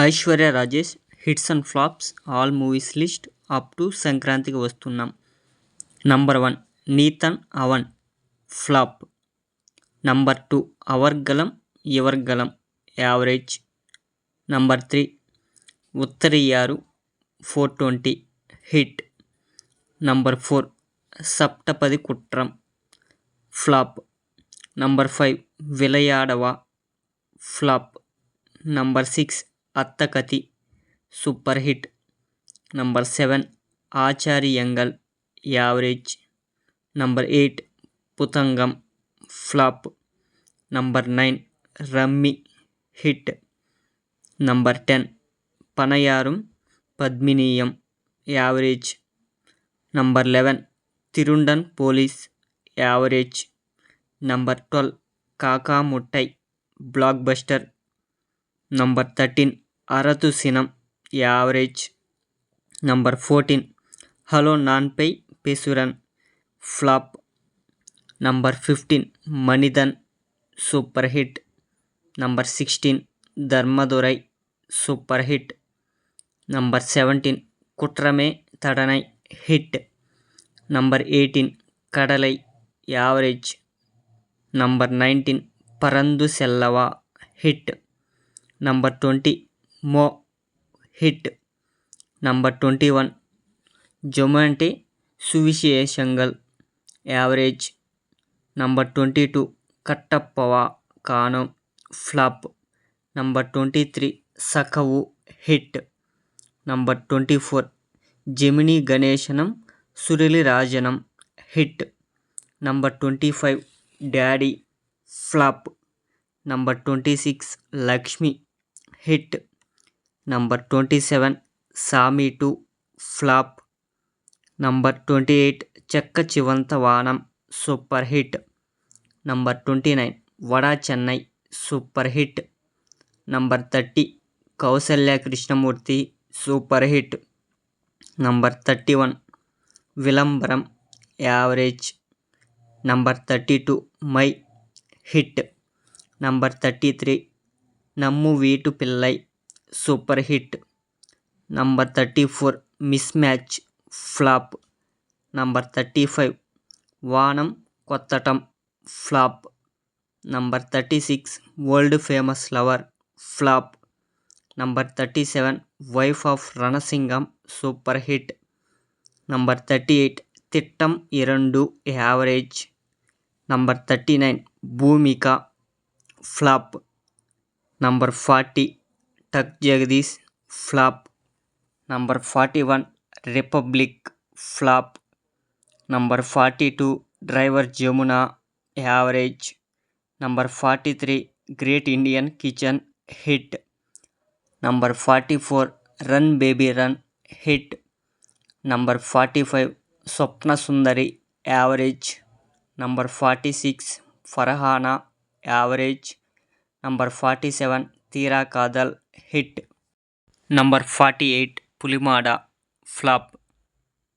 Aishwarya Rajesh hits and flops all movies list up to Sankranthiki Vasthunnam. Number 1 Neethaane Avan flop. Number 2 Avargalum Ivargalum average. Number 3 Uyarthiru 420 hit. Number 4 Sattapadi Kuttram flop. Number 5 Vilayadava flop. Number 6 Attakathi super hit. Number 7 Achariyangal average. Number 8 Puthagam flop. Number 9 Rummy hit. Number 10 Pannaiyarum Padminiyum average. Number 11 Thirudan police average. Number 12 Kaaka Muttai blockbuster. Number 13 Aarathu Sinam average. Number 14 hello Naanpei Pesuren flop. Number 15 Manithan super hit. Number 16 Dharmadurai super hit. Number 17 Kuttrame Thandanai hit. Number 18 Kadalai average. Number 19 Parandhu Sellavaa hit. Number 20 Mo hit. Number 21 Jomonte Suvisheshangal average. Number 22 Kattappava Kaanom flop. Number 23 Sakhavu hit. Number 24 Gemini Ganesanum Suruli Rajanum hit. Number 25 daddy flop. Number 26 Lakshmi hit. Number 27 సామి 2 flop. Number 28 Chekka Chivantha Vaanam super hit. Number 29 Vada Chennai super hit. Number 30 Kausalya Krishnamurthy super hit. Number 31 Vilambaram average. Number 32 Mei hit. Number 33 Namma Veettu Pillai super hit. Number 34 mismatch flop. Number 35 Vaanam Kottattum flop. Number 36 world famous lover flop. Number 37 wife of Ranasingam super hit. Number 38 Thittam Irandu average. Number 39 Bhoomika flop. Number 40 టక్ Jagadish flop. Number 41 republic flop. Number 42 driver Jamuna average. Number 43 great Indian kitchen hit. Number 44 run baby run hit. Number 45 Swapna Sundari average. Number 46 Farhana average. Number 47 Theera Kaadhal hit. Number 48 Pulimada flop.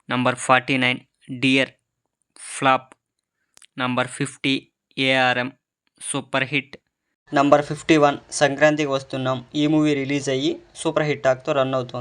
Number 49 dear flop. Number 50 ARM super hit. Number 51 Sankranthiki Vasthunnam. ఈ movie release అయ్యి super hit టాక్తో run అవుతుంది.